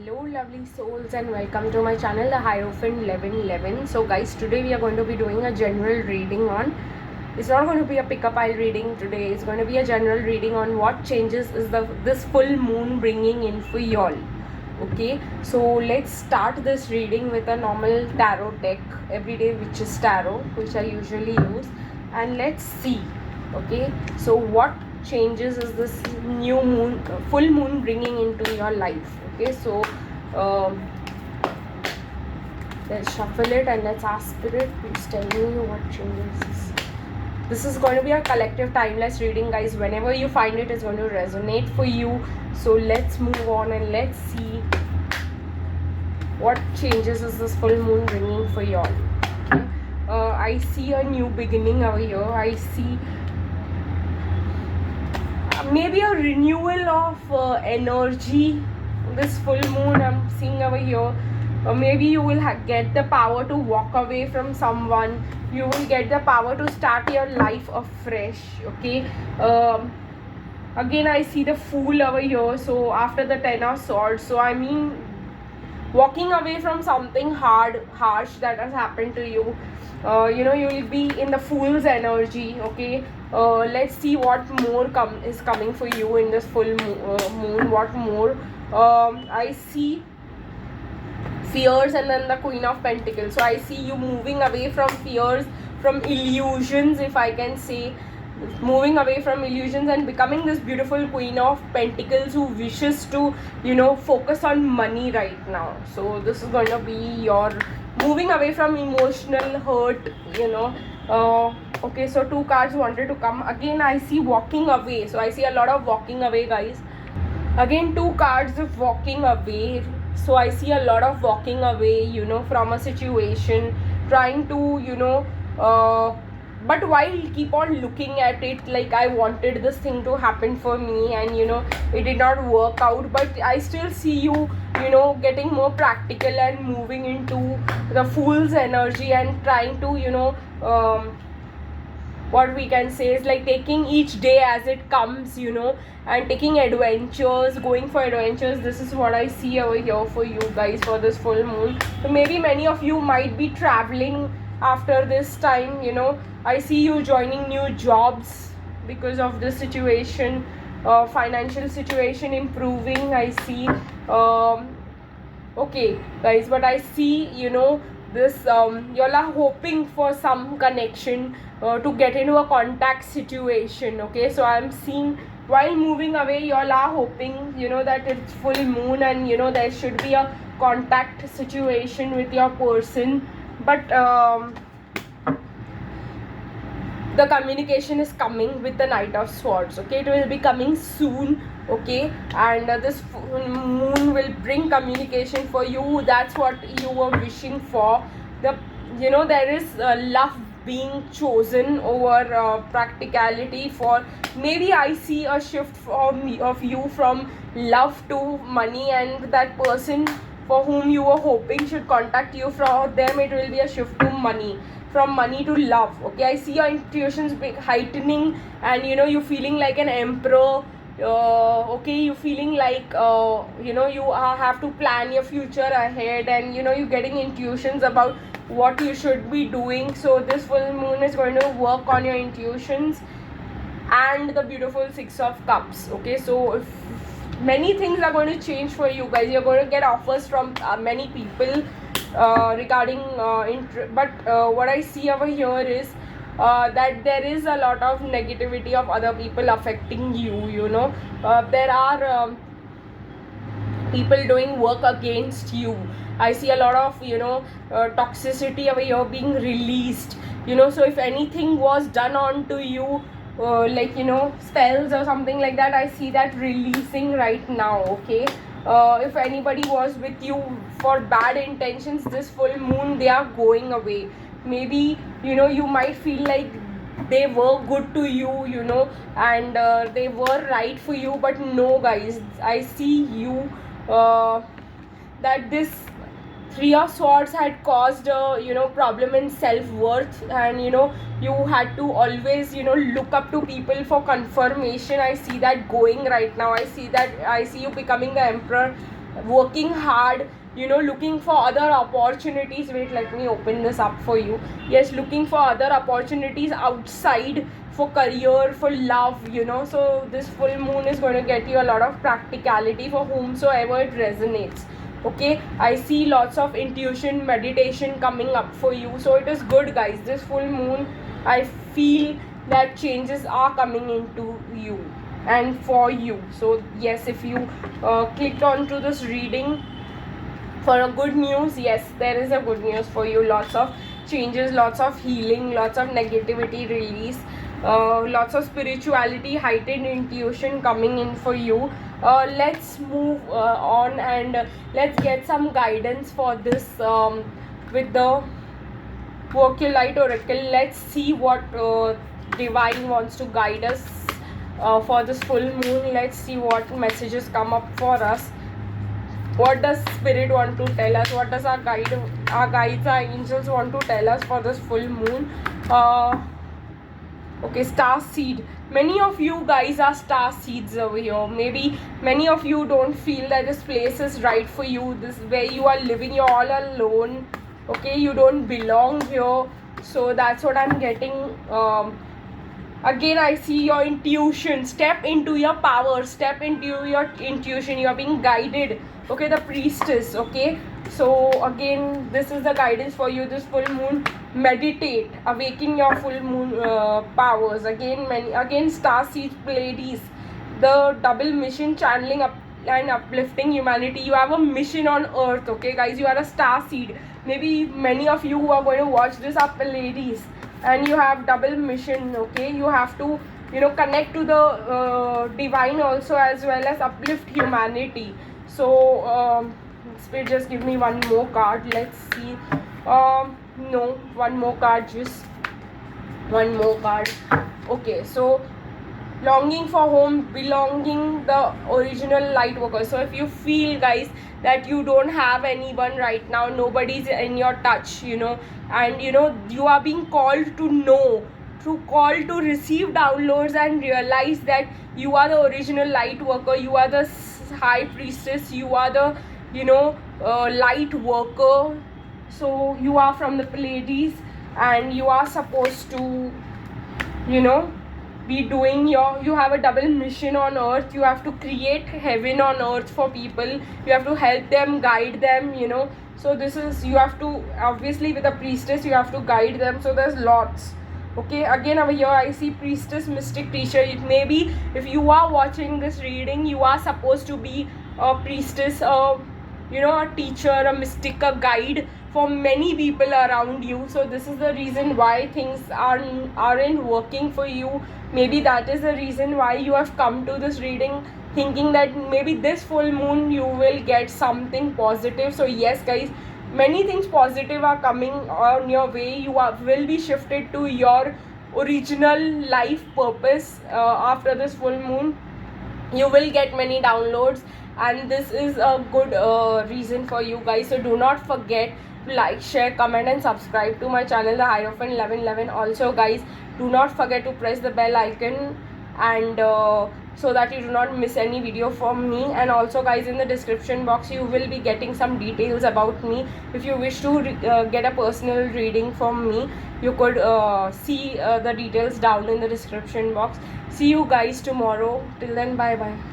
Hello lovely souls and welcome to my channel the Hierophant 1111. So guys, today we are going to be doing a general reading on, it's not going to be a pick-up eye reading today, it's going to be a general reading on what changes is this full moon bringing in for y'all. Okay, so let's start this reading with a normal tarot deck everyday, which is tarot, which I usually use, and let's see. Okay, so what changes is this new moon, full moon bringing into your life? Okay, so let's shuffle it and let's ask spirit, please tell me what changes. This is going to be a collective timeless reading, guys. Whenever you find it, it's going to resonate for you. So let's move on and let's see what changes is this full moon bringing for y'all. Okay? I see a new beginning over here. I see maybe a renewal of energy. This full moon I'm seeing over here. Maybe you will get the power to walk away from someone. You will get the power to start your life afresh. Okay, again I see the Fool over here. So after the Ten of Swords, so I mean walking away from something harsh that has happened to you. You will be in the Fool's energy. Okay, let's see what more is coming for you in this full moon. What more? I see fears and then the Queen of Pentacles. So I see you moving away from fears, from illusions, if I can say, moving away from illusions and becoming this beautiful Queen of Pentacles who wishes to focus on money right now. So this is going to be your moving away from emotional hurt. Okay, so two cards wanted to come again. I see walking away, so I see a lot of walking away, guys. Again, two cards of walking away. So I see a lot of walking away, from a situation, trying to, but while keep on looking at it, like I wanted this thing to happen for me and, it did not work out. But I still see you, getting more practical and moving into the Fool's energy and trying to, what we can say is like taking each day as it comes, and taking adventures, going for adventures. This is what I see over here for you guys for this full moon. So maybe many of you might be traveling after this time. I see you joining new jobs because of this situation. Financial situation improving, I see. Okay guys, but I see this y'all are hoping for some connection, to get into a contact situation. Okay, so I'm seeing while moving away y'all are hoping that it's full moon and there should be a contact situation with your person. But the communication is coming with the Knight of Swords. Okay, it will be coming soon. Okay, and this moon will bring communication for you. That's what you were wishing for. There is love being chosen over practicality. For maybe I see a shift of you from love to money, and that person for whom you were hoping should contact you, from them it will be a shift to money, from money to love. Okay, I see your intuitions heightening and you feeling like an emperor. Okay, you feeling like you have to plan your future ahead, and you're getting intuitions about what you should be doing. So this full moon is going to work on your intuitions. And the beautiful Six of Cups. Okay, so if many things are going to change for you guys. You're going to get offers from many people regarding but what I see over here is that there is a lot of negativity of other people affecting you. There are people doing work against you. I see a lot of toxicity over here being released. So if anything was done onto you, like spells or something like that, I see that releasing right now. Okay, if anybody was with you for bad intentions, this full moon, they are going away. Maybe you might feel like they were good to you, and they were right for you, but no guys, I see you that this Three of Swords had caused a problem in self-worth, and you had to always look up to people for confirmation. I see that going right now. I see you becoming the emperor working hard, you know, looking for other opportunities. Wait, let me open this up for you. Yes, looking for other opportunities outside, for career, for love, you know. So this full moon is going to get you a lot of practicality for whomsoever it resonates. Okay, I see lots of intuition, meditation coming up for you. So it is good, guys. This full moon, I feel that changes are coming into you and for you. So yes, if you clicked on to this reading for a good news, yes, there is a good news for you. Lots of changes, lots of healing, lots of negativity release, lots of spirituality, heightened intuition coming in for you. Let's move on, and let's get some guidance for this with the Workulite Oracle. Let's see what Divine wants to guide us for this full moon. Let's see what messages come up for us. What does Spirit want to tell us? What does our guides, our angels want to tell us for this full moon? Okay, star seed. Many of you guys are star seeds over here. Maybe many of you don't feel that this place is right for you. This where you are living, you're all alone. Okay, you don't belong here. So that's what I'm getting. Again, I see your intuition. Step into your power, step into your intuition. You are being guided. Okay, the priestess. Okay, so again, this is the guidance for you this full moon. Meditate, awaken your full moon powers. Again, star seeds, Pleiades, the double mission, channeling up and uplifting humanity. You have a mission on earth. Okay, guys, you are a star seed. Maybe many of you who are going to watch this are Pleiades, and you have double mission. Okay, you have to, you know, connect to the divine also, as well as uplift humanity. So Spirit, just give me one more card. Let's see. No, one more card, just one more card. Okay, so longing for home, belonging, the original light worker. So if you feel, guys, that you don't have anyone right now, nobody's in your touch, you know, and you know you are being called to know, to call to receive downloads, and realize that you are the original light worker, you are the high priestess, you are the, you know, light worker. So you are from the Pleiades, and you are supposed to, you know, be doing you have a double mission on earth. You have to create heaven on earth for people. You have to help them, guide them, you know. So this is, you have to, obviously with a priestess, you have to guide them. So there's lots. Okay, again over here I see priestess, mystic teacher. It may be, if you are watching this reading, you are supposed to be a priestess, you know, a teacher, a mystic, a guide for many people around you. So this is the reason why things aren't working for you. Maybe that is the reason why you have come to this reading thinking that maybe this full moon you will get something positive. So yes, guys, many things positive are coming on your way. You will be shifted to your original life purpose after this full moon. You will get many downloads, and this is a good reason for you guys. So do not forget to like, share, comment and subscribe to my channel, the Hierophant 1111. Also guys, do not forget to press the bell icon, and so that you do not miss any video from me. And also guys, in the description box you will be getting some details about me. If you wish to get a personal reading from me, you could see the details down in the description box. See you guys tomorrow. Till then, bye bye.